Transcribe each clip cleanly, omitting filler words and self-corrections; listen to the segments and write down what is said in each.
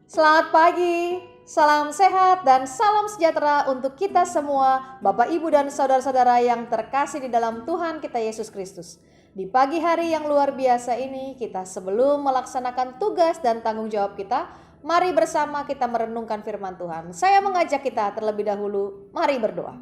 Selamat pagi, salam sehat dan salam sejahtera untuk kita semua, Bapak, Ibu, dan saudara-saudara yang terkasih di dalam Tuhan kita Yesus Kristus. Di pagi hari yang luar biasa ini, kita sebelum melaksanakan tugas dan tanggung jawab kita, mari bersama kita merenungkan firman Tuhan. Saya mengajak kita terlebih dahulu, mari berdoa.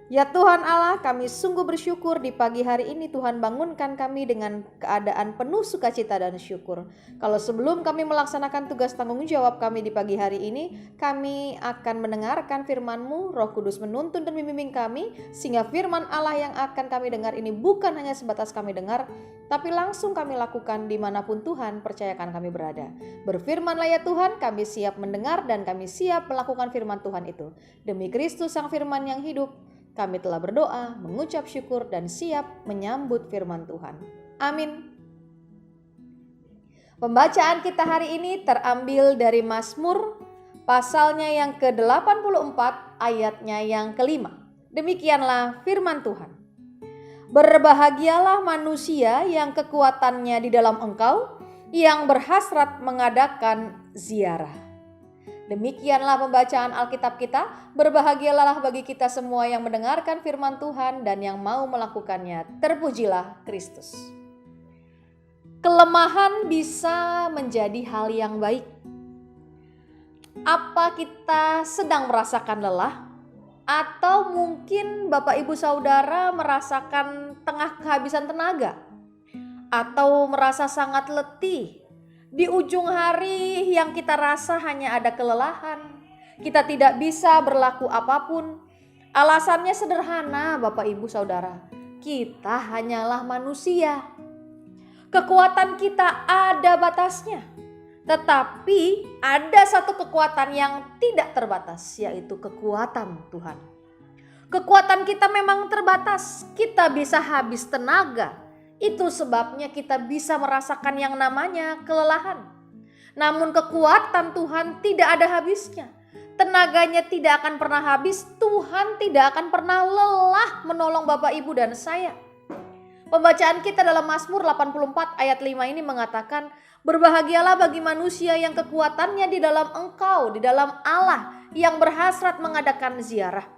Ya Tuhan Allah, kami sungguh bersyukur di pagi hari ini Tuhan bangunkan kami dengan keadaan penuh sukacita dan syukur. Kalau sebelum kami melaksanakan tugas tanggung jawab kami di pagi hari ini, kami akan mendengarkan firman-Mu, Roh Kudus menuntun dan membimbing kami, sehingga firman Allah yang akan kami dengar ini bukan hanya sebatas kami dengar, tapi langsung kami lakukan dimanapun Tuhan percayakan kami berada. Berfirmanlah ya Tuhan, kami siap mendengar dan kami siap melakukan firman Tuhan itu. Demi Kristus Sang Firman yang hidup, kami telah berdoa, mengucap syukur, dan siap menyambut firman Tuhan. Amin. Pembacaan kita hari ini terambil dari Mazmur, pasalnya yang ke-84, ayatnya yang ke-5. Demikianlah firman Tuhan. Berbahagialah manusia yang kekuatannya di dalam Engkau, yang berhasrat mengadakan ziarah. Demikianlah pembacaan Alkitab kita. Berbahagialah bagi kita semua yang mendengarkan firman Tuhan dan yang mau melakukannya. Terpujilah Kristus. Kelemahan bisa menjadi hal yang baik. Apa kita sedang merasakan lelah? Atau mungkin Bapak Ibu Saudara merasakan tengah kehabisan tenaga? Atau merasa sangat letih? Di ujung hari yang kita rasa hanya ada kelelahan, kita tidak bisa berlaku apapun. Alasannya sederhana Bapak Ibu Saudara, kita hanyalah manusia. Kekuatan kita ada batasnya, tetapi ada satu kekuatan yang tidak terbatas, yaitu kekuatan Tuhan. Kekuatan kita memang terbatas, kita bisa habis tenaga. Itu sebabnya kita bisa merasakan yang namanya kelelahan. Namun kekuatan Tuhan tidak ada habisnya. Tenaganya tidak akan pernah habis. Tuhan tidak akan pernah lelah menolong Bapak, Ibu, dan saya. Pembacaan kita dalam Mazmur 84 ayat 5 ini mengatakan, berbahagialah bagi manusia yang kekuatannya di dalam Engkau, di dalam Allah, yang berhasrat mengadakan ziarah.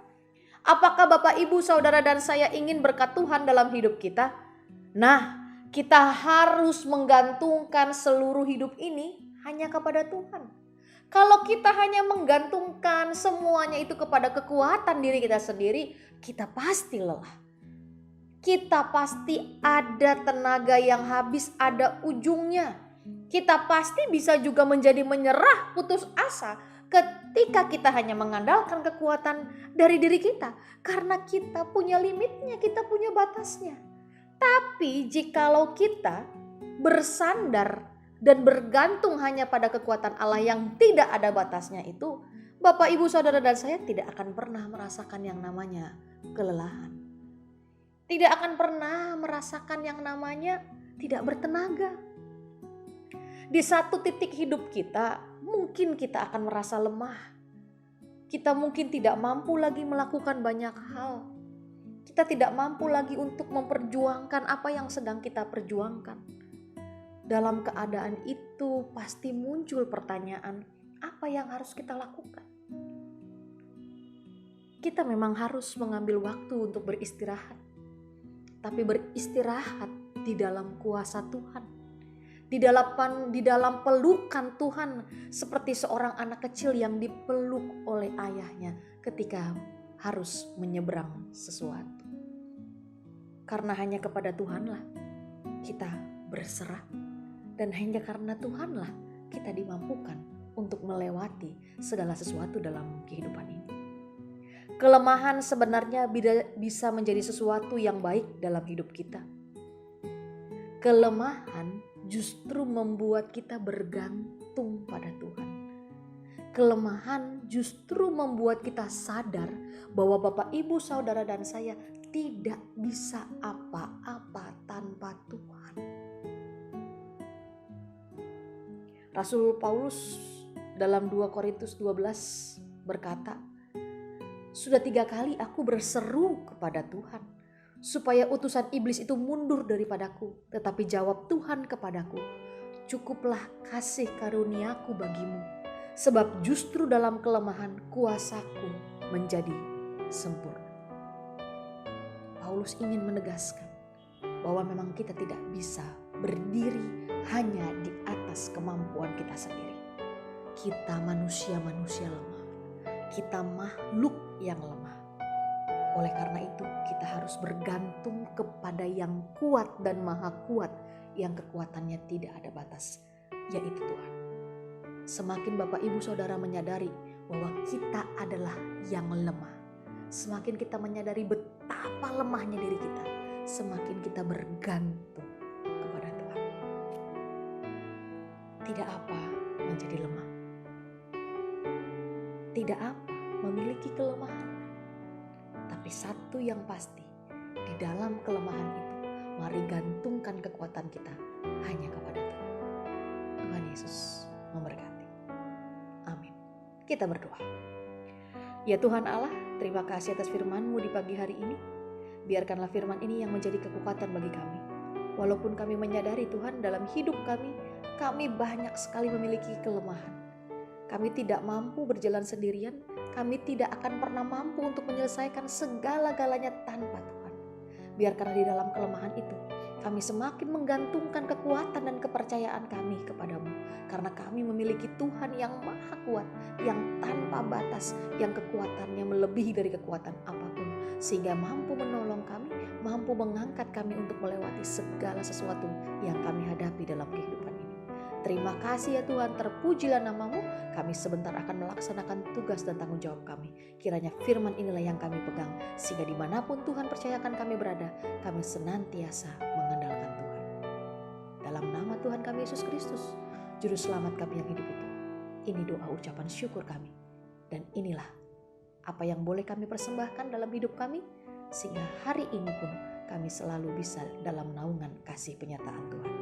Apakah Bapak, Ibu, Saudara, dan saya ingin berkat Tuhan dalam hidup kita? Nah, kita harus menggantungkan seluruh hidup ini hanya kepada Tuhan. Kalau kita hanya menggantungkan semuanya itu kepada kekuatan diri kita sendiri, kita pasti lelah. Kita pasti ada tenaga yang habis, ada ujungnya. Kita pasti bisa juga menjadi menyerah, putus asa ketika kita hanya mengandalkan kekuatan dari diri kita. Karena kita punya limitnya, kita punya batasnya. Tapi jikalau kita bersandar dan bergantung hanya pada kekuatan Allah yang tidak ada batasnya itu, Bapak, Ibu, Saudara, dan saya tidak akan pernah merasakan yang namanya kelelahan. Tidak akan pernah merasakan yang namanya tidak bertenaga. Di satu titik hidup kita, mungkin kita akan merasa lemah. Kita mungkin tidak mampu lagi melakukan banyak hal. Kita tidak mampu lagi untuk memperjuangkan apa yang sedang kita perjuangkan. Dalam keadaan itu pasti muncul pertanyaan, apa yang harus kita lakukan? Kita memang harus mengambil waktu untuk beristirahat. Tapi beristirahat di dalam kuasa Tuhan. Di dalam pelukan Tuhan, seperti seorang anak kecil yang dipeluk oleh ayahnya ketika harus menyeberang sesuatu. Karena hanya kepada Tuhanlah kita berserah. Dan hanya karena Tuhanlah kita dimampukan untuk melewati segala sesuatu dalam kehidupan ini. Kelemahan sebenarnya bisa menjadi sesuatu yang baik dalam hidup kita. Kelemahan justru membuat kita bergantung pada Tuhan. Kelemahan justru membuat kita sadar bahwa Bapak, Ibu, Saudara, dan saya tidak bisa apa-apa tanpa Tuhan. Rasul Paulus dalam 2 Korintus 12 berkata, sudah 3 kali aku berseru kepada Tuhan supaya utusan iblis itu mundur daripadaku. Tetapi jawab Tuhan kepadaku, cukuplah kasih karuniaku bagimu, Sebab justru dalam kelemahan kuasaku menjadi sempurna. Paulus ingin menegaskan bahwa memang kita tidak bisa berdiri hanya di atas kemampuan kita sendiri. Kita manusia-manusia lemah. Kita makhluk yang lemah. Oleh karena itu kita harus bergantung kepada yang kuat dan maha kuat, yang kekuatannya tidak ada batas, yaitu Tuhan. Semakin Bapak Ibu Saudara menyadari bahwa kita adalah yang lemah, semakin kita menyadari betapa lemahnya diri kita, semakin kita bergantung kepada Tuhan. Tidak apa menjadi lemah, tidak apa memiliki kelemahan, tapi satu yang pasti, di dalam kelemahan itu mari gantungkan kekuatan kita hanya kepada Tuhan. Tuhan Yesus memberkati. Amin. Kita berdoa. Ya Tuhan Allah, terima kasih atas firman-Mu di pagi hari ini. Biarkanlah firman ini yang menjadi kekuatan bagi kami. Walaupun kami menyadari Tuhan dalam hidup kami banyak sekali memiliki kelemahan. Kami tidak mampu berjalan sendirian, kami tidak akan pernah mampu untuk menyelesaikan segala-galanya tanpa Tuhan. Biarkanlah di dalam kelemahan itu, kami semakin menggantungkan kekuatan dan kepercayaan kami kepadamu. Karena kami memiliki Tuhan yang maha kuat, yang tanpa batas, yang kekuatannya melebihi dari kekuatan apapun. Sehingga mampu menolong kami, mampu mengangkat kami untuk melewati segala sesuatu yang kami hadapi dalam kehidupan ini. Terima kasih ya Tuhan, terpujilah nama-Mu. Kami sebentar akan melaksanakan tugas dan tanggung jawab kami. Kiranya firman inilah yang kami pegang, sehingga dimanapun Tuhan percayakan kami berada, kami senantiasa mengandalkan Tuhan. Dalam nama Tuhan kami Yesus Kristus, Juru Selamat kami yang hidup itu. Ini doa ucapan syukur kami. Dan inilah apa yang boleh kami persembahkan dalam hidup kami, sehingga hari ini pun kami selalu bisa dalam naungan kasih penyertaan Tuhan.